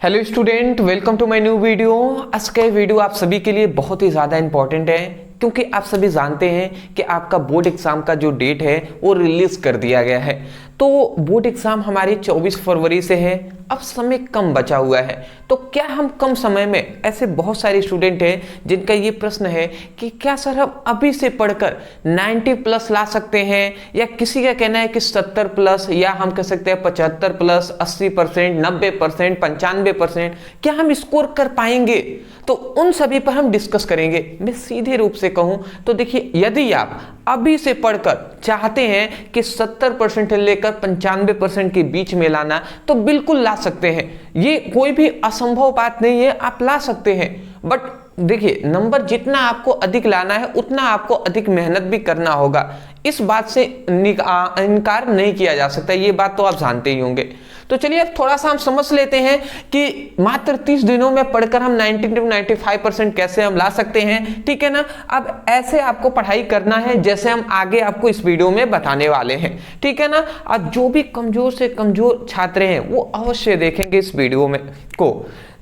Hello student, welcome to my new video. आज का video आप सभी के लिए बहुत ही ज़्यादा इंपॉर्टेंट है क्योंकि आप सभी जानते हैं कि आपका बोर्ड एग्जाम का जो डेट है वो रिलीज कर दिया गया है। तो बोर्ड एग्जाम हमारी 24 फरवरी से है। अब समय कम बचा हुआ है, तो क्या हम कम समय में, ऐसे बहुत सारे स्टूडेंट हैं जिनका ये प्रश्न है कि क्या सर हम अभी से पढ़कर 90 प्लस ला सकते हैं, या किसी का कहना है कि 70 प्लस, या हम कह सकते हैं 75 प्लस, 80%, 90%, 95%, क्या हम स्कोर कर पाएंगे? तो उन सभी पर हम डिस्कस करेंगे। मैं सीधे रूप से कहूं तो देखिए, यदि आप अभी से पढ़कर चाहते हैं कि 70% लेकर 95% के बीच में लाना, तो बिल्कुल ला सकते हैं। ये कोई भी असंभव बात नहीं है, आप ला सकते हैं। बट देखिए, नंबर जितना आपको अधिक लाना है उतना आपको अधिक मेहनत भी करना होगा। इस बात से इनकार नहीं किया जा सकता, ये बात तो आप जानते ही होंगे। तो चलिए अब थोड़ा सा हम समझ लेते हैं कि मात्र 30 दिनों में पढ़कर हम 90 to 95% कैसे हम ला सकते हैं। ठीक है ना। अब ऐसे आपको पढ़ाई करना है जैसे हम आगे आपको इस वीडियो में बताने वाले हैं। ठीक है ना। अब जो भी कमजोर से कमजोर छात्र हैं वो अवश्य देखेंगे इस वीडियो में को।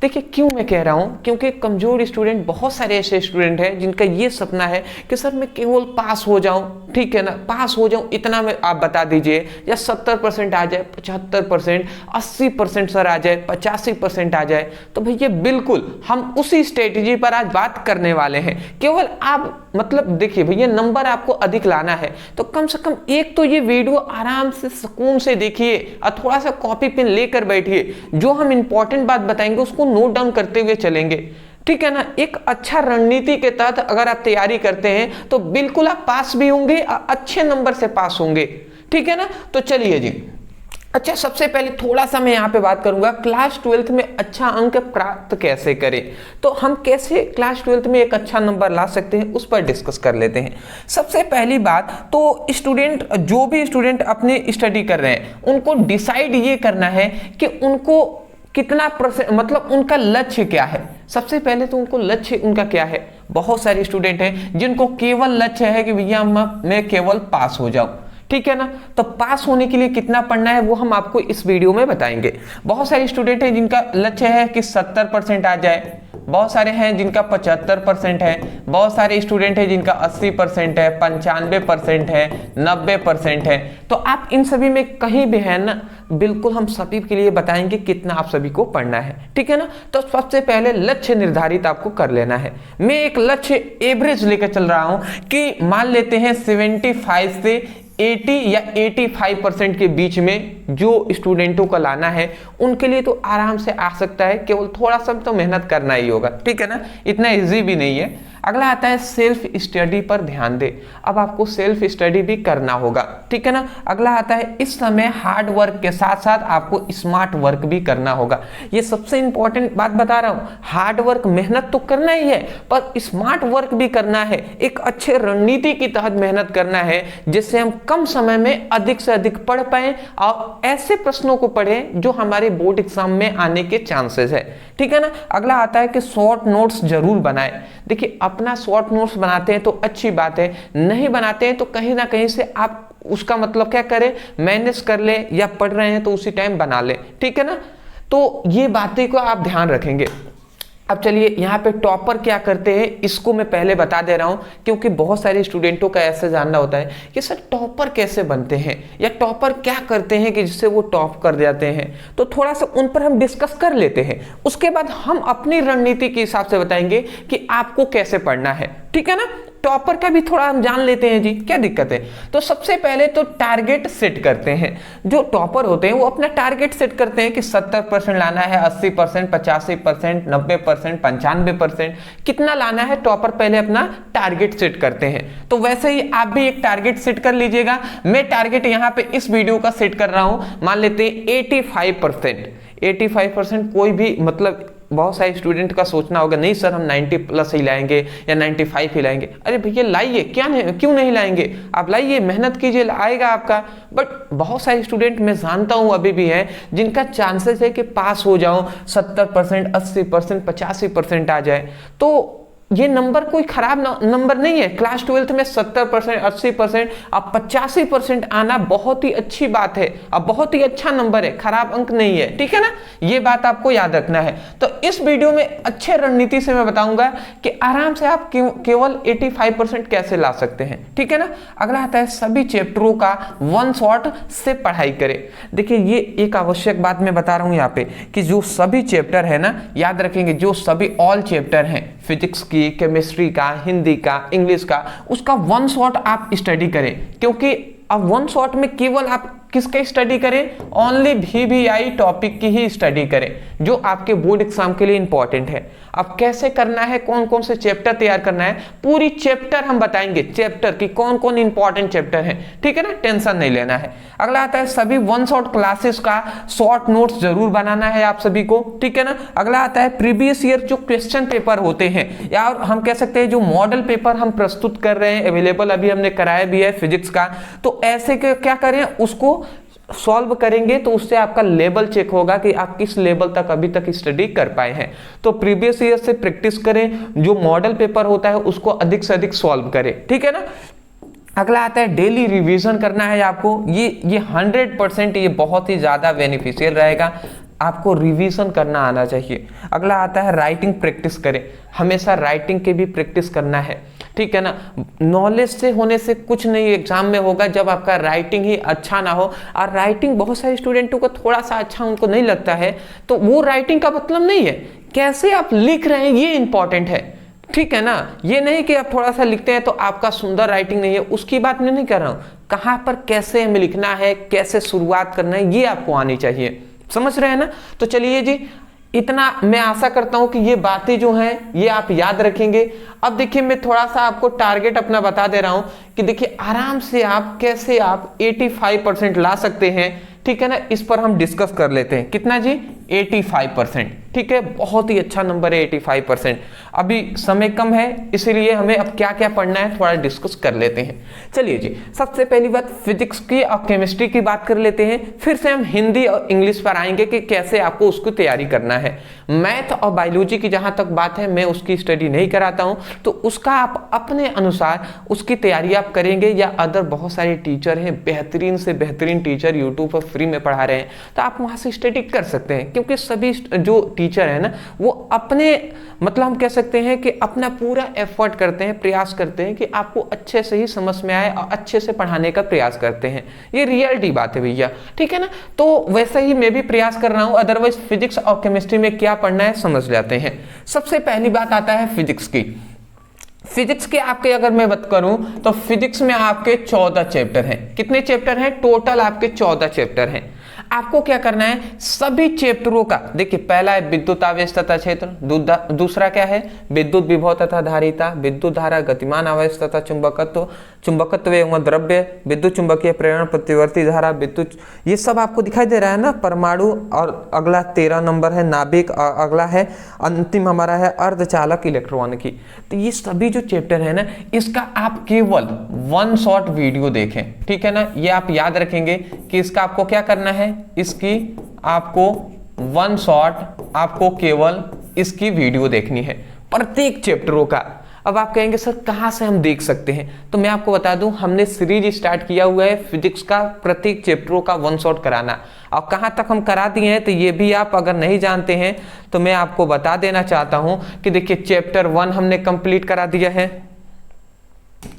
देखिए क्यों मैं कह रहा हूं, क्योंकि कमजोर स्टूडेंट, बहुत सारे ऐसे स्टूडेंट हैं जिनका ये सपना है कि सर मैं केवल पास हो जाऊं। ठीक है ना, पास हो जाऊं इतना में आप बता दीजिए, या 70% आ जाए, 75%, 80% सर आ जाए, 85% आ जाए। तो भैया बिल्कुल हम उसी स्ट्रेटेजी पर आज बात करने वाले हैं। केवल आप मतलब देखिए भैया, नंबर आपको अधिक लाना है तो कम से कम एक तो ये वीडियो आराम से सुकून से देखिए और थोड़ा सा कॉपी पेन लेकर बैठिए। जो हम इंपॉर्टेंट बात बताएंगे उसको नोट डाउन करते हुए चलेंगे। ठीक है ना। एक अच्छा रणनीति के तहत अगर आप तैयारी करते हैं तो बिल्कुल आप पास भी होंगे, अच्छे नंबर से पास होंगे। ठीक है ना। तो चलिए जी, अच्छा सबसे पहले थोड़ा सा मैं यहाँ पे बात करूंगा क्लास 12th में अच्छा अंक प्राप्त कैसे करें। तो हम कैसे क्लास 12th में एक अच्छा नंबर ला सकते हैं उस पर डिस्कस कर लेते हैं। सबसे पहली बात तो स्टूडेंट, जो भी स्टूडेंट अपने स्टडी कर रहे हैं उनको डिसाइड ये करना है कि उनको कितना परसेंट, मतलब उनका लक्ष्य क्या है। सबसे पहले तो उनको लक्ष्य उनका क्या है। बहुत सारे स्टूडेंट हैं जिनको केवल लक्ष्य है कि भैया मैं केवल पास हो जाऊं। ठीक है ना। तो पास होने के लिए कितना पढ़ना है वो हम आपको इस वीडियो में बताएंगे। बहुत सारे स्टूडेंट हैं जिनका लक्ष्य है कि 70% आ जाए, बहुत सारे हैं जिनका 75% है, बहुत सारे स्टूडेंट हैं जिनका 80% है, 95% है, 90% है। तो आप इन सभी में कहीं भी है ना, बिल्कुल हम सभी के लिए बताएंगे कितना आप सभी को पढ़ना है। ठीक है ना। तो सबसे पहले लक्ष्य निर्धारित आपको कर लेना है। मैं एक लक्ष्य एवरेज लेकर चल रहा हूं कि मान लेते हैं 75 से 80 या 85% के बीच में जो स्टूडेंटों को लाना है उनके लिए तो आराम से आ सकता है, केवल थोड़ा सा तो मेहनत करना ही होगा। ठीक है ना, इतना इजी भी नहीं है। अगला आता है सेल्फ स्टडी पर ध्यान दे। अब आपको सेल्फ स्टडी भी करना होगा। ठीक है ना। अगला आता है इस समय हार्ड वर्क के साथ साथ आपको स्मार्ट वर्क भी करना होगा। ये सबसे इंपॉर्टेंट बात बता रहा हूं। हार्ड वर्क, मेहनत तो करना ही है, पर स्मार्ट वर्क भी करना है। एक अच्छे रणनीति के तहत मेहनत करना है जिससे हम कम समय में अधिक से अधिक पढ़ पाए और ऐसे प्रश्नों को पढ़ें जो हमारे बोर्ड एग्जाम में आने के चांसेस है। ठीक है ना। अगला आता है कि शॉर्ट नोट्स जरूर बनाएं। देखिए अपना शॉर्ट नोट्स बनाते हैं तो अच्छी बात है, नहीं बनाते हैं तो कहीं ना कहीं से आप उसका मतलब क्या करें, मैनेज कर ले, या पढ़ रहे हैं तो उसी टाइम बना ले। ठीक है ना। तो ये बातें को आप ध्यान रखेंगे। अब चलिए यहाँ पे टॉपर क्या करते हैं इसको मैं पहले बता दे रहा हूँ, क्योंकि बहुत सारे स्टूडेंटों का ऐसे जानना होता है कि सर टॉपर कैसे बनते हैं या टॉपर क्या करते हैं कि जिससे वो टॉप कर जाते हैं। तो थोड़ा सा उन पर हम डिस्कस कर लेते हैं, उसके बाद हम अपनी रणनीति के हिसाब से बताएंगे कि आपको कैसे पढ़ना है। ठीक है ना। टॉपर का भी थोड़ा हम जान लेते हैं जी, क्या दिक्कत है। तो सबसे पहले तो टारगेट सेट करते हैं। जो टॉपर होते हैं वो अपना टारगेट सेट करते हैं कि 70% लाना है, 80%, 85%, 90%, 95%, कितना लाना है। टॉपर पहले अपना टारगेट सेट करते हैं। तो वैसे ही आप भी एक टारगेट सेट कर लीजिएगा। मैं टारगेट यहाँ पे इस वीडियो का सेट कर रहा हूं, मान लेते हैं 85%। 85% कोई भी, मतलब बहुत सारे स्टूडेंट का सोचना होगा नहीं सर हम 90 प्लस ही लाएंगे या 95 ही लाएंगे। अरे भैया लाइए, क्या नहीं, क्यों नहीं लाएंगे, आप लाइए, मेहनत कीजिए, आएगा आपका। बट बहुत सारे स्टूडेंट मैं जानता हूं अभी भी हैं जिनका चांसेस है कि पास हो जाऊं 70%, 80%, 85% आ जाए। तो ये नंबर कोई खराब नंबर नहीं है। क्लास 12th में 70%, 80%, अब 85% आना बहुत ही अच्छी बात है, अब बहुत ही अच्छा नंबर है, खराब अंक नहीं है, ठीक है ना। ये बात आपको याद रखना है। तो इस वीडियो में अच्छे रणनीति से मैं बताऊंगा कि आराम से आप केवल 85% कैसे ला सकते हैं, ठीक है ना। अगला आता है सभी चैप्टरों का वन शॉट से पढ़ाई करें। देखिए ये एक आवश्यक बात मैं बता रहा हूं यहाँ पे कि जो सभी चैप्टर है ना, याद रखेंगे, जो सभी ऑल चैप्टर हैं, फिजिक्स की, केमिस्ट्री का, हिंदी का, इंग्लिश का, उसका वन शॉट आप स्टडी करें। क्योंकि अब वन शॉट में केवल आप किसके स्टडी करें, ओनली VVI टॉपिक की ही स्टडी करें जो आपके बोर्ड एग्जाम के लिए इंपॉर्टेंट है। अब कैसे करना है, कौन कौन से चैप्टर तैयार करना है, पूरी चैप्टर हम बताएंगे, चैप्टर की कौन कौन इंपॉर्टेंट चैप्टर है, ठीक है ना, टेंशन नहीं लेना है। अगला आता है सभी वन शॉट क्लासेस का शॉर्ट नोट्स जरूर बनाना है आप सभी को, ठीक है ना। अगला आता है प्रीवियस ईयर जो क्वेश्चन पेपर होते हैं, या हम कह सकते हैं जो मॉडल पेपर हम प्रस्तुत कर रहे हैं, अवेलेबल अभी हमने कराया भी है फिजिक्स का, तो ऐसे क्या करें, उसको सॉल्व करेंगे तो उससे आपका लेवल चेक होगा कि आप किस लेवल तक अभी तक स्टडी कर पाए हैं। तो प्रीवियस ईयर से प्रैक्टिस करें, जो मॉडल पेपर होता है उसको अधिक से अधिक सॉल्व करें, ठीक है ना। अगला आता है डेली रिवीजन करना है आपको, ये 100% ये बहुत ही ज्यादा बेनिफिशियल रहेगा, आपको रिवीजन करना आना चाहिए। अगला आता है राइटिंग प्रैक्टिस करें, हमेशा राइटिंग की भी प्रैक्टिस करना है, ठीक है ना। नॉलेज से होने से कुछ नहीं एग्जाम में होगा जब आपका राइटिंग ही अच्छा ना हो। और राइटिंग बहुत सारे स्टूडेंटों को थोड़ा सा अच्छा उनको नहीं लगता है, तो वो राइटिंग का मतलब नहीं है, कैसे आप लिख रहे हैं ये इंपॉर्टेंट है, ठीक है ना। ये नहीं कि आप थोड़ा सा लिखते हैं तो आपका सुंदर राइटिंग नहीं है, उसकी बात मैं नहीं कर रहा हूं, कहां पर कैसे हमें लिखना है, कैसे शुरुआत करना है, ये आपको आनी चाहिए, समझ रहे हैं ना। तो चलिए जी, इतना मैं आशा करता हूं कि ये बातें जो हैं ये आप याद रखेंगे। अब देखिए मैं थोड़ा सा आपको टारगेट अपना बता दे रहा हूं कि देखिए आराम से आप कैसे आप 85% ला सकते हैं, ठीक है ना। इस पर हम डिस्कस कर लेते हैं। कितना जी, 85%, ठीक है, बहुत ही अच्छा नंबर है 85%। अभी समय कम है इसीलिए हमें अब क्या क्या पढ़ना है थोड़ा डिस्कस कर लेते हैं। चलिए जी, सबसे पहली बात फिजिक्स की और केमिस्ट्री की बात कर लेते हैं, फिर से हम हिंदी और इंग्लिश पर आएंगे कि कैसे आपको उसकी तैयारी करना है। मैथ और बायोलॉजी की जहां तक बात है मैं उसकी स्टडी नहीं कराता हूं, तो उसका आप अपने अनुसार उसकी तैयारी आप करेंगे, या अदर बहुत सारे टीचर हैं, बेहतरीन से बेहतरीन टीचर यूट्यूब पर फ्री में पढ़ा रहे हैं, तो आप वहां से स्टडी कर सकते हैं। क्योंकि सभी जो टीचर है ना वो अपने मतलब हम कह सकते हैं कि अपना पूरा एफर्ट करते हैं, प्रयास करते हैं कि आपको अच्छे से ही समझ में आए और अच्छे से पढ़ाने का प्रयास करते हैं, ये रियलिटी बात है भैया, ठीक है ना। तो वैसे ही मैं भी प्रयास कर रहा हूं, अदरवाइज फिजिक्स और केमिस्ट्री में क्या पढ़ना है समझ जाते हैं। सबसे पहली बात आता है फिजिक्स की। फिजिक्स के आपके अगर मैं बात करूं तो फिजिक्स में आपके 14 चैप्टर हैं। कितने चैप्टर हैं टोटल? आपके 14 चैप्टर हैं। आपको क्या करना है, सभी चैप्टरों का, देखिए पहला है विद्युत आवेश तथा क्षेत्र, दूसरा क्या है विद्युत विभव तथा धारिता, विद्युत धारा, गतिमान आवेश तथा चुंबकत्व, चुंबकत्व एवं द्रव्य, विद्युत चुंबकीय प्रेरण, प्रतिवर्ती धारा, विद्युत, ये सब आपको दिखाई दे रहा है ना, परमाणु। और अगला 13 नंबर है नाभिक, और अगला है अंतिम हमारा है अर्धचालक इलेक्ट्रॉन की। तो ये सभी जो चैप्टर है ना इसका आप केवल वन शॉट वीडियो देखें, ठीक है ना। ये आप याद रखेंगे कि इसका आपको क्या करना है, इसकी आपको वन शॉट, आपको केवल इसकी वीडियो देखनी है प्रत्येक चैप्टरों का। अब आप कहेंगे सर कहां से हम देख सकते हैं, तो मैं आपको बता दूं हमने सीरीज स्टार्ट किया हुआ है फिजिक्स का, प्रत्येक चैप्टरों का वन शॉट कराना। और कहां तक हम करा दिए हैं तो ये भी आप अगर नहीं जानते हैं तो मैं आपको बता देना चाहता हूं कि देखिए चैप्टर 1 हमने कंप्लीट करा दिया है,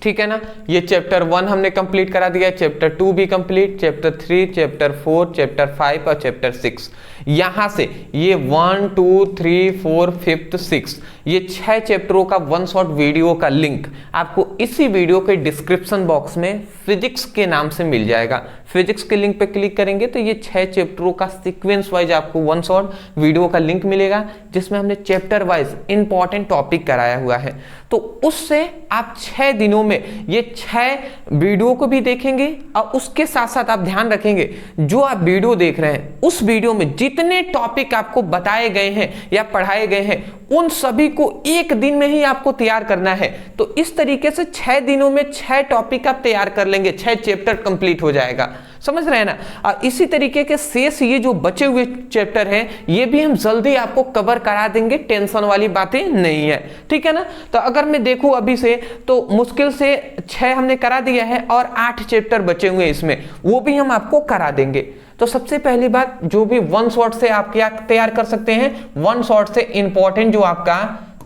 ठीक है ना। ये चैप्टर 1 हमने कंप्लीट करा दिया है, चैप्टर 2 भी कंप्लीट, चैप्टर 3, चैप्टर 4, चैप्टर 5 और चैप्टर 6। यहां से ये 1, 2, 3, 4, 5, 6 ये 6 चैप्टरों का वन शॉट वीडियो का लिंक आपको इसी वीडियो के डिस्क्रिप्शन बॉक्स में फिजिक्स के नाम से मिल जाएगा। फिजिक्स के लिंक पे क्लिक करेंगे तो ये 6 चैप्टरों का सीक्वेंस वाइज आपको वन शॉट वीडियो का लिंक मिलेगा, जिसमें हमने चैप्टर वाइज इंपॉर्टेंट टॉपिक कराया हुआ है। तो उससे आप 6 दिनों में ये 6 वीडियो को भी देखेंगे, और उसके साथ साथ आप ध्यान रखेंगे जो आप वीडियो देख रहे हैं उस वीडियो में जितने टॉपिक आपको बताए गए हैं या पढ़ाए गए हैं उन सभी को एक दिन में ही आपको तैयार करना है। तो इस तरीके से 6 दिनों में 6 टॉपिक आप तैयार कर लेंगे, 6 चैप्टर कंप्लीट हो जाएगा। समझ रहे हैं ना। इसी तरीके के शेष ये जो बचे हुए चैप्टर हैं ये भी हम जल्दी आपको कवर करा देंगे, टेंशन वाली बातें नहीं है, ठीक है ना। तो अगर मैं देखूं अभी से तो मुश्किल से 6 हमने करा दिया है और 8 चैप्टर बचे हुए इसमें, वो भी हम आपको करा देंगे। तो सबसे पहली बात, जो भी वन शॉट से आप क्या तैयार कर सकते हैं, वन शॉट से इंपॉर्टेंट जो आपका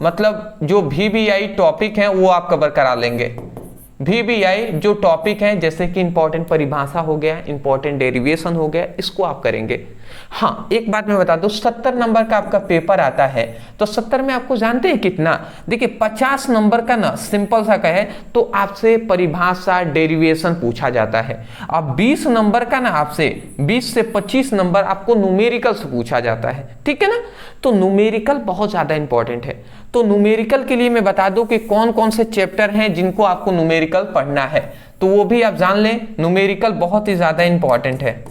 मतलब जो VBI टॉपिक है वो आप कवर करा लेंगे। VBI जो टॉपिक है जैसे कि इंपॉर्टेंट परिभाषा हो गया, इंपॉर्टेंट डेरिवेशन हो गया, इसको आप करेंगे। हाँ, एक बात मैं बता दूं, 70 नंबर का आपका पेपर आता है, तो 70 में आपको जानते हैं कितना, देखिए 50 नंबर का ना सिंपल सा कहे तो आपसे परिभाषा डेरिवेशन पूछा जाता है। अब 20 नंबर का ना आपसे 20 से 25 नंबर आपको न्यूमेरिकल से पूछा जाता है, ठीक है ना। तो न्यूमेरिकल बहुत ज्यादा इंपॉर्टेंट है। तो न्यूमेरिकल के लिए मैं बता दूं कि कौन कौन से चैप्टर हैं जिनको आपको न्यूमेरिकल पढ़ना है, तो वो भी आप जान लें। न्यूमेरिकल बहुत ही ज्यादा इंपॉर्टेंट है,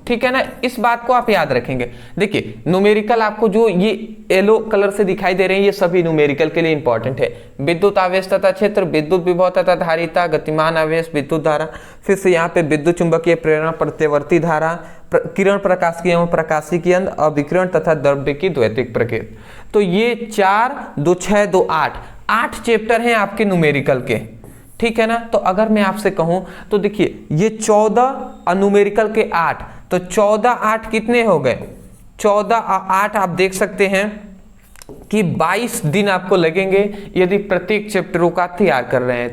ठीक है ना, इस बात को आप याद रखेंगे। देखिए न्यूमेरिकल आपको जो ये येलो कलर से दिखाई दे रहे हैं ये सभी न्यूमेरिकल के लिए इंपॉर्टेंट है। विद्युत आवेश तथा क्षेत्र, विद्युत विभव तथा धारिता, गतिमान आवेश, विद्युत धारा, फिर से यहाँ पे विद्युत चुंबकीय प्रेरण, प्रत्यावर्ती धारा, किरण प्रकाशिकी एवं प्रकाशिकी यंत्र, अभिकरण तथा द्रव्य की द्वैतिक प्रकृति। तो ये 4, 2, 6, 2, 8 चैप्टर हैं आपके न्यूमेरिकल के, ठीक है ना। तो अगर मैं आपसे कहूं तो देखिए ये 14 न्यूमेरिकल के 8, तो 14, 8 कितने हो गए, 14 और 8 आप देख सकते हैं कि 22 दिन आपको लगेंगे यदि प्रत्येक चैप्टरों का तैयार कर रहे हैं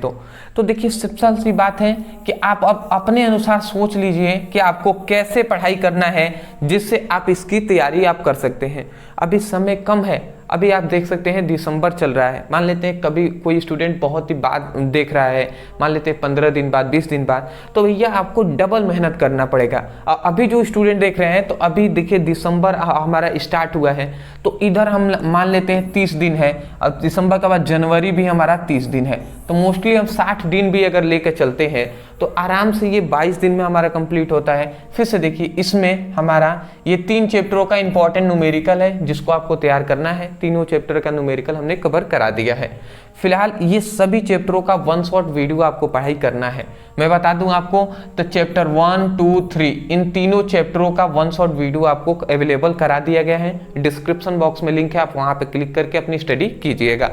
तो देखिए सिंपल सी बात है कि आप अब अपने अनुसार सोच लीजिए कि आपको कैसे पढ़ाई करना है जिससे आप इसकी तैयारी आप कर सकते हैं। अभी समय कम है, अभी आप देख सकते हैं दिसंबर चल रहा है, मान लेते हैं कभी कोई स्टूडेंट बहुत ही बाद देख रहा है, मान लेते हैं 15 दिन बाद, 20 दिन बाद, तो भैया आपको डबल मेहनत करना पड़ेगा। अभी जो स्टूडेंट देख रहे हैं तो अभी देखिए दिसंबर हमारा स्टार्ट हुआ है, तो इधर हम मान लेते हैं 30 दिन है, अब दिसंबर के बाद जनवरी भी हमारा 30 दिन है, तो मोस्टली हम 60 दिन भी अगर लेकर चलते हैं तो आराम से ये 22 दिन में हमारा कंप्लीट होता है। फिर से देखिए इसमें हमारा ये 3 चैप्टरों का इंपॉर्टेंट न्यूमेरिकल है जिसको आपको तैयार करना है। तीनों चैप्टर का न्यूमेरिकल हमने कवर करा दिया है। फिलहाल ये सभी चैप्टरों का वन शॉट वीडियो आपको पढ़ाई करना है। मैं बता दूं आपको तो चैप्टर 1, 2, 3 इन तीनों चैप्टरों का वन शॉट वीडियो आपको अवेलेबल करा दिया गया है। डिस्क्रिप्शन बॉक्स में लिंक है, आप वहां पे क्लिक करके अपनी स्टडी कीजिएगा।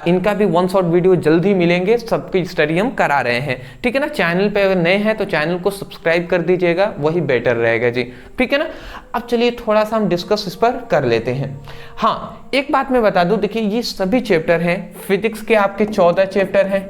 इनका भी वन शॉट वीडियो जल्दी मिलेंगे, सबकी स्टडी हम करा रहे हैं, ठीक है ना। चैनल पे अगर नए हैं तो चैनल को सब्सक्राइब कर दीजिएगा, वही बेटर रहेगा जी, ठीक है ना। अब चलिए थोड़ा सा हम डिस्कस इस पर कर लेते हैं। हाँ, एक बात मैं बता दूं, देखिए ये सभी चैप्टर हैं, फिजिक्स के आपके 14 चैप्टर हैं,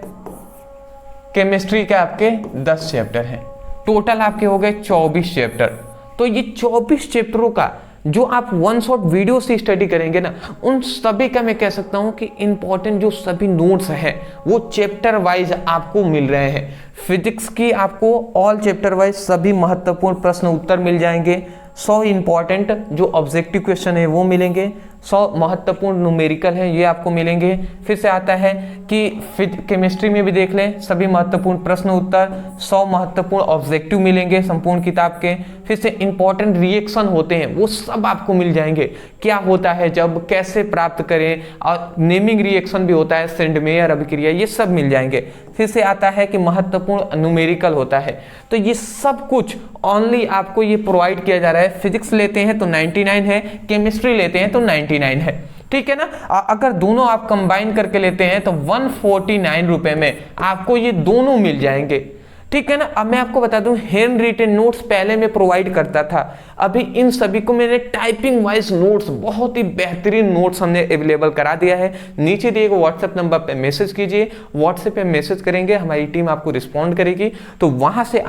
केमिस्ट्री के आपके 10 चैप्टर हैं, टोटल आपके हो गए 24 चैप्टर। तो ये 24 चैप्टरों का जो आप वन शॉट वीडियो से स्टडी करेंगे ना, उन सभी का मैं कह सकता हूं कि इंपॉर्टेंट जो सभी नोट्स हैं वो चैप्टर वाइज आपको मिल रहे हैं। फिजिक्स की आपको ऑल चैप्टर वाइज सभी महत्वपूर्ण प्रश्न उत्तर मिल जाएंगे। 100 इंपॉर्टेंट जो ऑब्जेक्टिव क्वेश्चन है वो मिलेंगे, 100 महत्वपूर्ण न्यूमेरिकल है ये आपको मिलेंगे। फिर से आता है कि केमिस्ट्री में भी देख लें, सभी महत्वपूर्ण प्रश्न उत्तर, 100 महत्वपूर्ण ऑब्जेक्टिव मिलेंगे संपूर्ण किताब के। फिर से इंपॉर्टेंट रिएक्शन होते हैं वो सब आपको मिल जाएंगे, क्या होता है जब, कैसे प्राप्त करें, और नेमिंग रिएक्शन भी होता है, सेंडमेयर अभिक्रिया, ये सब मिल जाएंगे। फिर से आता है कि महत्वपूर्ण न्यूमेरिकल होता है, तो ये सब कुछ ओनली आपको ये प्रोवाइड किया जा रहा है। फिजिक्स लेते हैं तो 99 है, केमिस्ट्री लेते हैं तो 99 है, ठीक है ना। अगर दोनों आप कंबाइन करके लेते हैं तो 149 रुपए में आपको ये दोनों मिल जाएंगे, ठीक है ना। अब मैं आपको बता दूं, हैंड रिटन नोट्स पहले मैं प्रोवाइड करता था, अभी इन सभी को मैंने टाइपिंग वाइज नोट्स, बहुत ही बेहतरीन नोट्स हमने अवेलेबल करा दिया है। नीचे दिए गए व्हाट्सएप नंबर पे मैसेज कीजिए, व्हाट्सएप पे मैसेज करेंगे, हमारी टीम आपको रिस्पॉन्ड करेगी, तो वहां से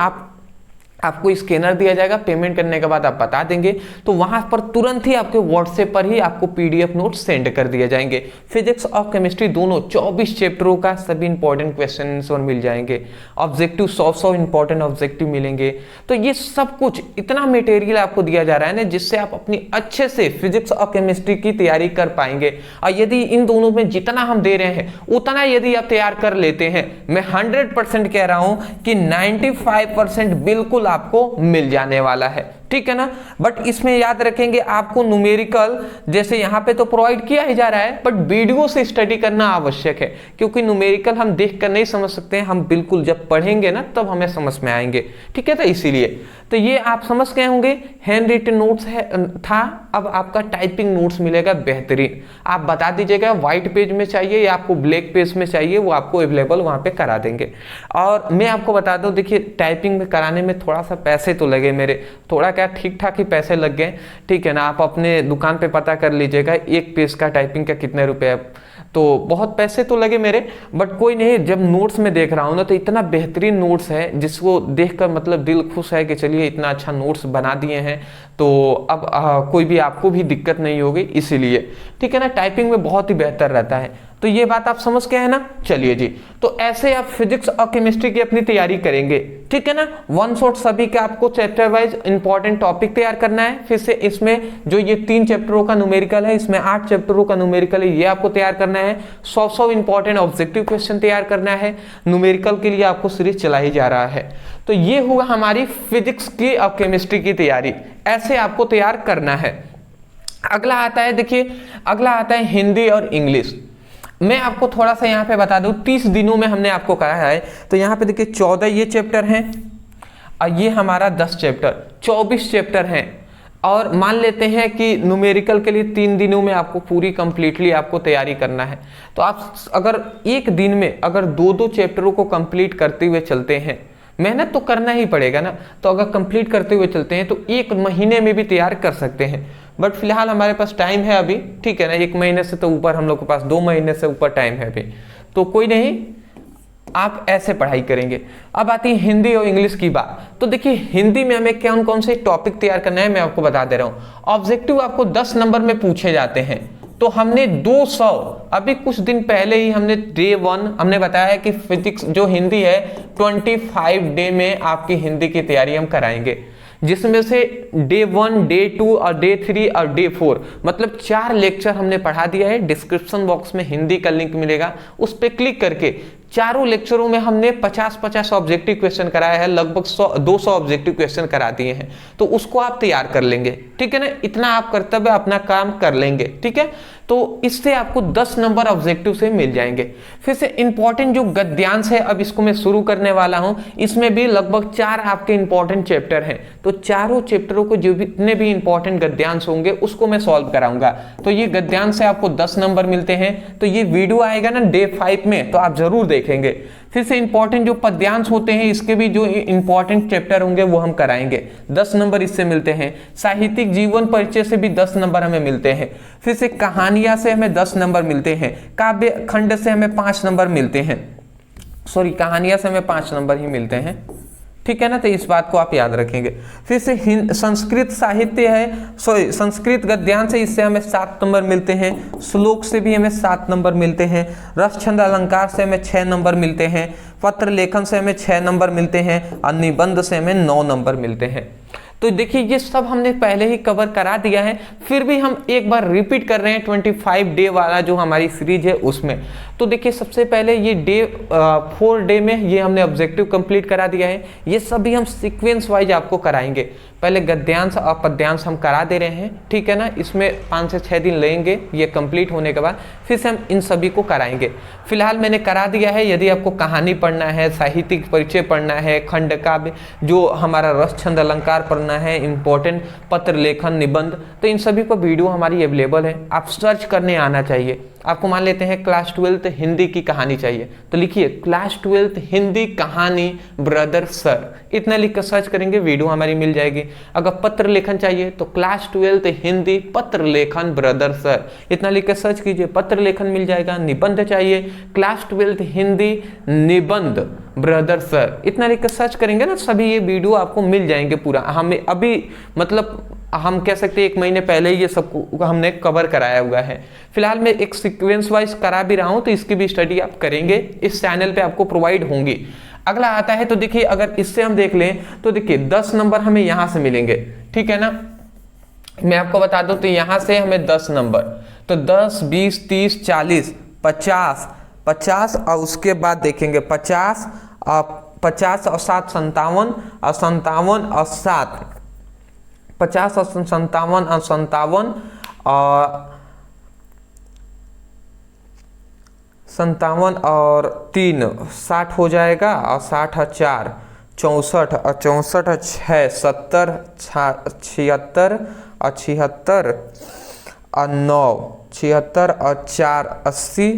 आपको स्कैनर दिया जाएगा, पेमेंट करने के बाद आप बता देंगे तो वहां पर तुरंत ही आपके व्हाट्सएप पर ही आपको पीडीएफ नोट सेंड कर दिए जाएंगे। फिजिक्स और केमिस्ट्री दोनों 24 चैप्टरों का सभी इंपॉर्टेंट क्वेश्चन आंसर मिल जाएंगे, ऑब्जेक्टिव 100 इंपॉर्टेंट ऑब्जेक्टिव मिलेंगे। तो ये सब कुछ इतना मटेरियल आपको दिया जा रहा है ना जिससे आप अपनी अच्छे से फिजिक्स और केमिस्ट्री की तैयारी कर पाएंगे। और यदि इन दोनों में जितना हम दे रहे हैं उतना यदि आप तैयार कर लेते हैं, मैं 100% कह रहा हूं कि 95% बिल्कुल आपको मिल जाने वाला है। ठीक है ना। बट इसमें याद रखेंगे आपको न्यूमेरिकल जैसे यहाँ पे तो प्रोवाइड किया ही जा रहा है, बट वीडियो से स्टडी करना आवश्यक है, क्योंकि न्यूमेरिकल हम देख कर नहीं समझ सकते हैं, हम बिल्कुल जब पढ़ेंगे ना तब हमें समझ में आएंगे, ठीक है। तो इसीलिए तो ये आप समझ गए होंगे हैंड रिटन नोट्स है था। अब आपका टाइपिंग नोट्स मिलेगा बेहतरीन। आप बता दीजिएगा व्हाइट पेज में चाहिए या आपको ब्लैक पेज में चाहिए, वो आपको अवेलेबल वहाँ पे करा देंगे। और मैं आपको बता दूं, देखिए टाइपिंग में कराने में थोड़ा सा पैसे तो लगे मेरे, थोड़ा क्या ठीक ठाक ही पैसे लग गए, ठीक है ना। आप अपने दुकान पे पता कर लीजिएगा एक पेज का टाइपिंग का कितने रुपए है, तो बहुत पैसे तो लगे मेरे, बट कोई नहीं। जब नोट्स में देख रहा हूँ ना तो इतना बेहतरीन नोट्स है जिसको देखकर मतलब दिल खुश है कि चलिए इतना अच्छा नोट्स बना दिए हैं, तो अब कोई भी आपको भी दिक्कत नहीं होगी, इसीलिए ठीक है ना। टाइपिंग में बहुत ही बेहतर रहता है, तो ये बात आप समझ गए हैं ना। चलिए जी, तो ऐसे आप फिजिक्स और केमिस्ट्री की अपनी तैयारी करेंगे, ठीक है ना। वन शॉट सभी का आपको चैप्टर वाइज इंपॉर्टेंट टॉपिक तैयार करना है। फिर से इसमें जो ये 3 चैप्टरों का न्यूमेरिकल है, इसमें 8 चैप्टरों का न्यूमेरिकल है, ये आपको तैयार करना है। 100 इंपॉर्टेंट ऑब्जेक्टिव क्वेश्चन तैयार करना है। न्यूमेरिकल के लिए आपको सीरीज चलाई जा रहा है। तो ये हुआ हमारी फिजिक्स की और केमिस्ट्री की तैयारी, ऐसे आपको तैयार करना है। अगला आता है, देखिए अगला आता है हिंदी और इंग्लिश। मैं आपको थोड़ा सा यहाँ पे बता दूं, 30 दिनों में हमने आपको कराया है। तो यहाँ पे देखिए 14 ये चैप्टर हैं और ये हमारा 10 चैप्टर, 24 चैप्टर हैं। और मान लेते हैं कि न्यूमेरिकल के लिए 3 दिनों में आपको पूरी कंप्लीटली आपको तैयारी करना है। तो आप अगर एक दिन में अगर 2-2 चैप्टरों को कंप्लीट करते हुए चलते हैं, मेहनत तो करना ही पड़ेगा ना, तो अगर कंप्लीट करते हुए चलते हैं तो 1 महीने में भी तैयार कर सकते हैं। बट फिलहाल हमारे पास टाइम है अभी, ठीक है ना। 1 महीने से तो ऊपर हम लोग के पास 2 महीने से ऊपर टाइम है अभी, तो कोई नहीं, आप ऐसे पढ़ाई करेंगे। अब आती है हिंदी और इंग्लिश की बात। तो देखिए हिंदी में हमें कौन कौन से टॉपिक तैयार करना है मैं आपको बता दे रहा हूँ। ऑब्जेक्टिव आपको 10 नंबर में पूछे जाते हैं, तो हमने 200 अभी कुछ दिन पहले ही हमने डे 1 हमने बताया है कि फिजिक्स जो हिंदी है 25 डे में आपकी हिंदी की तैयारी हम कराएंगे, जिसमें से डे 1, डे 2 और डे 3 और डे 4 मतलब 4 लेक्चर हमने पढ़ा दिया है। डिस्क्रिप्शन बॉक्स में हिंदी का लिंक मिलेगा, उस पर क्लिक करके चारों लेक्चरों में हमने 50-50 ऑब्जेक्टिव क्वेश्चन कराया है, लगभग 200 ऑब्जेक्टिव क्वेश्चन करा दिए हैं। तो उसको आप तैयार कर लेंगे, ठीक है ना। इतना आप कर्तव्य अपना काम कर लेंगे, ठीक है। तो इससे आपको 10 नंबर ऑब्जेक्टिव से मिल जाएंगे। फिर से इंपॉर्टेंट जो गद्यांश है, अब इसको मैं शुरू करने वाला हूं। इसमें भी लगभग 4 आपके इंपॉर्टेंट चैप्टर हैं, तो चारों चैप्टरों को जो जितने भी इंपॉर्टेंट गद्यांश होंगे उसको मैं सॉल्व कराऊंगा। तो ये गद्यांश से आपको 10 नंबर मिलते हैं। तो ये वीडियो आएगा ना डे 5 में, तो आप जरूर देखेंगे। फिर से इंपॉर्टेंट जो पद्यांश होते हैं, इसके भी जो इंपॉर्टेंट चैप्टर होंगे वो हम कराएंगे, 10 नंबर इससे मिलते हैं। साहित्यिक जीवन परिचय से भी 10 नंबर हमें मिलते हैं। फिर से कहानियां से हमें 10 नंबर मिलते हैं। काव्य खंड से हमें 5 नंबर मिलते हैं, सॉरी कहानियां से हमें 5 नंबर ही मिलते हैं, ठीक है ना। तो इस बात को आप याद रखेंगे। फिर से संस्कृत साहित्य है, सॉरी संस्कृत गद्यांश से इससे हमें 7 नंबर मिलते हैं। श्लोक से भी हमें 7 नंबर मिलते हैं। रस छंद अलंकार से हमें 6 नंबर मिलते हैं। पत्र लेखन से हमें 6 नंबर मिलते हैं और निबंध से हमें 9 नंबर मिलते हैं। तो देखिए ये सब हमने पहले ही कवर करा दिया है, फिर भी हम एक बार रिपीट कर रहे हैं 25 डे वाला जो हमारी सीरीज है उसमें। तो देखिए सबसे पहले ये डे 4 डे में ये हमने ऑब्जेक्टिव कंप्लीट करा दिया है। ये सभी हम सीक्वेंस वाइज आपको कराएंगे। पहले गद्यांश और पद्यांश हम करा दे रहे हैं, ठीक है ना। इसमें 5 से 6 दिन लगेंगे ये कंप्लीट होने के बाद, फिर से हम इन सभी को कराएंगे। फिलहाल मैंने करा दिया है। यदि आपको कहानी पढ़ना है, साहित्यिक परिचय पढ़ना है, खंड काव्य जो हमारा रस छंद अलंकार पढ़ना है, इंपॉर्टेंट पत्र लेखन निबंध, तो इन सभी को वीडियो हमारी अवेलेबल है, आप सर्च करने आना चाहिए। आपको मान लेते हैं क्लास 12th हिंदी की कहानी चाहिए, तो लिखिए क्लास 12th हिंदी कहानी ब्रदर सर, इतना लिख कर सर्च करेंगे वीडियो हमारी मिल जाएगी। अगर पत्र लेखन चाहिए तो क्लास 12th हिंदी पत्र लेखन ब्रदर सर, इतना लिख कर सर्च कीजिए, पत्र लेखन मिल जाएगा। निबंध चाहिए क्लास 12th हिंदी निबंध ब्रदर सर, इतना लिख कर सर्च करेंगे ना, सभी ये वीडियो आपको मिल जाएंगे पूरा। हमें अभी मतलब हम कह सकते हैं 1 महीने पहले ही ये सब हमने कवर कराया हुआ है। फिलहाल मैं एक सीक्वेंस वाइज करा भी रहा हूं, तो इसकी भी स्टडी आप करेंगे, इस चैनल पे आपको प्रोवाइड होंगी। अगला आता है, तो देखिए अगर इससे हम देख लें तो देखिए 10 नंबर हमें यहां से मिलेंगे, ठीक है ना। मैं आपको बता दूं तो यहां से हमें 10 नंबर, तो 10, 20, 30, 40, 50 और उसके बाद देखेंगे 50 और 7 57 और 57 और 7 50 और 57 और 57 और 57 और 3 60 हो जाएगा, और 60 और 4 64 और 64 और 6 70 76 और 76 और 9 76 और 4 80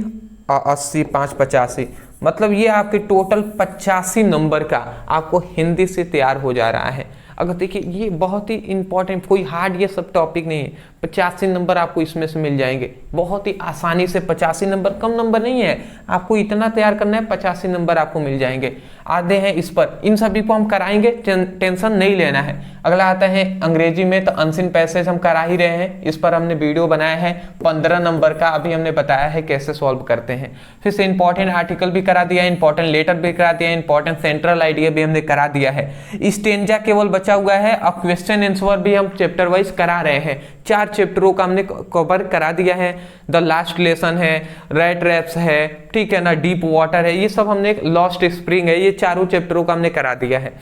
और 80 5 85। मतलब ये आपके टोटल 85 नंबर का आपको हिंदी से तैयार हो जा रहा है। अगर देखिए ये बहुत ही इंपॉर्टेंट, कोई हार्ड ये सब टॉपिक नहीं है, 85 नंबर आपको इसमें से मिल जाएंगे बहुत ही आसानी से। 85 नंबर कम नंबर नहीं है, आपको इतना तैयार करना है, 85 नंबर आपको मिल जाएंगे। आधे हैं इस पर, इन सभी को हम कराएंगे, टेंशन नहीं लेना है। अगला आता है अंग्रेजी में, तो अनसीन पैसेज हम करा ही रहे हैं, इस पर हमने वीडियो बनाया है 15 नंबर का, अभी हमने बताया है कैसे सॉल्व करते हैं। फिर से इंपॉर्टेंट आर्टिकल भी करा दिया है, इंपॉर्टेंट लेटर भी करा दिया है, इंपॉर्टेंट सेंट्रल आइडिया भी हमने करा दिया है। स्टेंजा केवल बचा हुआ है, अब क्वेश्चन आंसर भी हम चैप्टर वाइज करा रहे हैं। 4 चैप्टरों का हमने कवर करा दिया है। द लास्ट लेसन है, रेड रैप्स है, ठीक है ना, डीप वाटर है, ये सब हमने, लॉस्ट स्प्रिंग है, ये चारों चैप्टरों का हमने करा दिया है।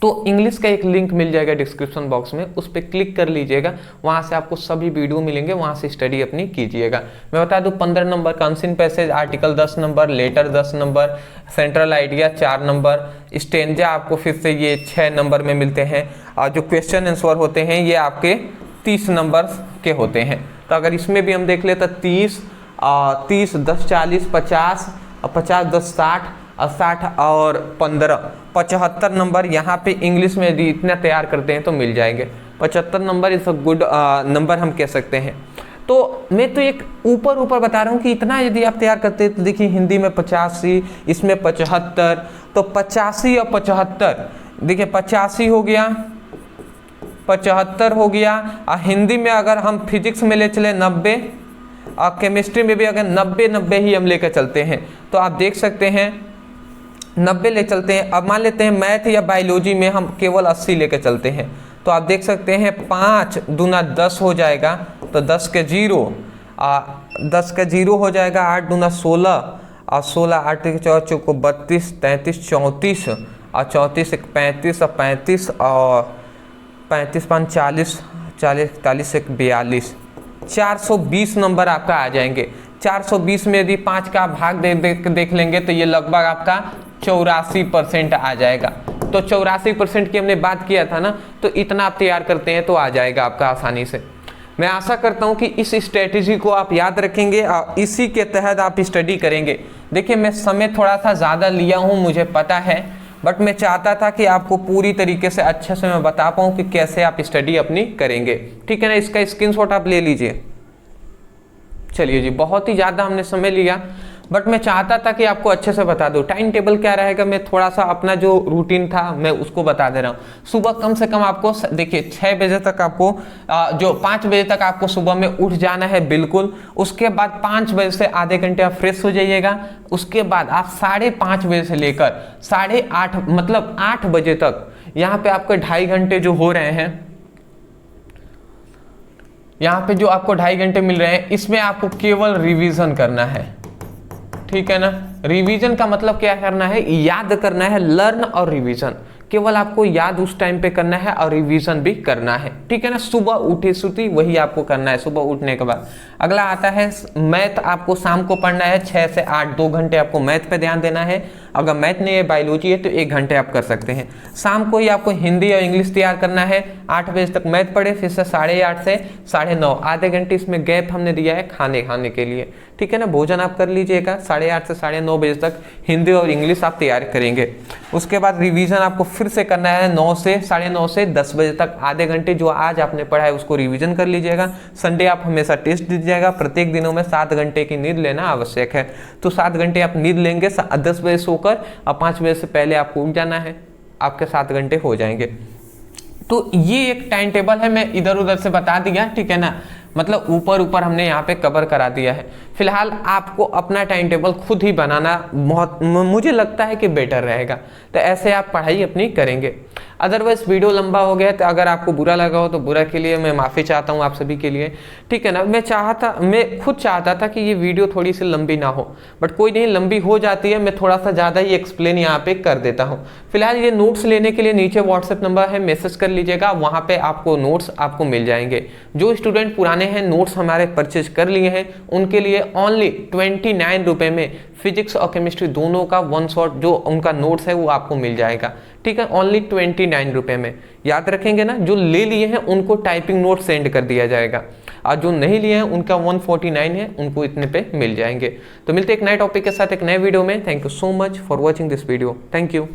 तो इंग्लिश का एक लिंक मिल जाएगा डिस्क्रिप्शन बॉक्स में, उस पर क्लिक कर लीजिएगा, वहां से आपको सभी वीडियो मिलेंगे, वहां से स्टडी अपनी कीजिएगा। मैं बता दूं 15 नंबर का unseen passage, article 10 number, letter 10 number, central idea 4 number, stanza आपको फिर से ये 6 नंबर में मिलते हैं, और जो क्वेश्चन आंसर होते हैं ये आपके 30 नंबर के होते हैं। तो अगर इसमें भी हम देख ले तो 30 10 40 50 और 50 10 60 और 60 और 15 75 नंबर यहाँ पे इंग्लिश में यदि इतना तैयार करते हैं तो मिल जाएंगे। 75 number is a good number हम कह सकते हैं। तो मैं तो एक ऊपर बता रहा हूँ कि इतना यदि आप तैयार करते हैं तो देखिए हिंदी में 85, इसमें 75, तो 85 और 75 देखिए 85 हो गया, 75 हो गया, और हिंदी में अगर हम फिजिक्स में ले चले 90, और केमिस्ट्री में भी अगर 90 ही हम लेकर चलते हैं तो आप देख सकते हैं 90 ले चलते हैं। अब मान लेते हैं मैथ या बायोलॉजी में हम केवल 80 लेकर चलते हैं, तो आप देख सकते हैं 5 दूना 10 हो जाएगा, तो 10 के 0 10 का 0 हो जाएगा, 8 दूना 16 और 16 8 के 4 चौको 32 33 34 और 34 एक 35 और 35 और 35 5 40 40 41 एक 42 420 नंबर आपका आ जाएंगे। 420 में यदि 5 का भाग देख लेंगे तो ये लगभग आपका 84% आ जाएगा। तो 84% की हमने बात किया था ना, तो इतना आप तैयार करते हैं तो आ जाएगा आपका आसानी से। मैं आशा करता हूं कि इस स्ट्रेटेजी को आप याद रखेंगे और इसी के तहत आप स्टडी करेंगे। देखिए मैं समय थोड़ा सा ज़्यादा लिया हूं, मुझे पता है, बट मैं चाहता था कि आपको पूरी तरीके से अच्छे से मैं बता पाऊँ कि कैसे आप स्टडी अपनी करेंगे, ठीक है ना। इसका स्क्रीनशॉट आप ले लीजिए। चलिए जी, बहुत ही ज़्यादा हमने समय लिया, बट मैं चाहता था कि आपको अच्छे से बता दूं। टाइम टेबल क्या रहेगा, मैं थोड़ा सा अपना जो रूटीन था मैं उसको बता दे रहा हूँ। सुबह कम से कम आपको देखिए 6 बजे तक आपको जो 5 बजे तक आपको सुबह में उठ जाना है बिल्कुल। उसके बाद 5 बजे से आधे घंटे आप फ्रेश हो जाइएगा। उसके बाद आप 5:30 बजे से लेकर 8:30 मतलब 8 बजे तक यहाँ पे आपके 2.5 घंटे जो हो रहे हैं, यहाँ पे जो आपको 2.5 घंटे मिल रहे हैं, इसमें आपको केवल रिवीजन करना है, ठीक है ना। रिवीजन का मतलब क्या करना है, याद करना है। लर्न और रिवीजन, केवल आपको याद उस टाइम पे करना है और रिवीजन भी करना है, ठीक है ना। सुबह उठे सुती वही आपको करना है सुबह उठने के बाद। अगला आता है मैथ, आपको शाम को पढ़ना है 6 से 8, 2 घंटे आपको मैथ पे ध्यान देना है। अगर मैथ नहीं है, बायोलॉजी है, तो 1 घंटे आप कर सकते हैं। शाम को ही आपको हिंदी और इंग्लिश तैयार करना है। 8 बजे तक मैथ पढ़े, फिर से 8:30 से 9:30 आधे घंटे इसमें गैप हमने दिया है खाने के लिए, ठीक है ना। भोजन आप कर लीजिएगा। 8:30 से 9:30 बजे तक हिंदी और इंग्लिश आप तैयार करेंगे। उसके बाद रिवीजन आपको फिर से करना है 9 से 9:30 से 10 बजे तक आधे घंटे जो आज आपने पढ़ा है उसको रिवीजन कर लीजिएगा। संडे आप हमेशा टेस्ट दीजिएगा। प्रत्येक दिनों में 7 घंटे की नींद लेना आवश्यक है, तो 7 घंटे आप नींद लेंगे। 10 बजे सोकर और 5 बजे से पहले आपको उठ जाना है, आपके 7 घंटे हो जाएंगे। तो ये एक टाइम टेबल है, मैं इधर उधर से बता दिया, ठीक है ना। मतलब ऊपर ऊपर हमने यहाँ पे कवर करा दिया है। फिलहाल आपको अपना टाइम टेबल खुद ही बनाना बहुत मुझे लगता है कि बेटर रहेगा, तो ऐसे आप पढ़ाई अपनी करेंगे। अदरवाइज वीडियो लंबा हो गया तो अगर आपको बुरा लगा हो तो बुरा के लिए मैं माफ़ी चाहता हूँ आप सभी के लिए, ठीक है ना। मैं खुद चाहता था कि ये वीडियो थोड़ी सी लंबी ना हो, बट कोई नहीं, लंबी हो जाती है, मैं थोड़ा सा ज़्यादा ही एक्सप्लेन यहाँ पे कर देता हूँ। फिलहाल ये नोट्स लेने के लिए नीचे व्हाट्सएप नंबर है, मैसेज कर लीजिएगा, वहाँ पे आपको नोट्स आपको मिल जाएंगे। जो स्टूडेंट पुराने हैं, नोट्स हमारे परचेज कर लिए हैं, उनके लिए ओनली 29 रुपये में फिजिक्स और केमिस्ट्री दोनों का वन शॉट जो उनका नोट्स है वो आपको मिल जाएगा, ठीक है, ओनली 29 रुपये में। याद रखेंगे ना, जो ले लिए हैं उनको टाइपिंग नोट सेंड कर दिया जाएगा, और जो नहीं लिए हैं उनका 149 है, उनको इतने पे मिल जाएंगे। तो मिलते एक नए टॉपिक के साथ एक नए वीडियो में। Thank you so much for watching this video. Thank you.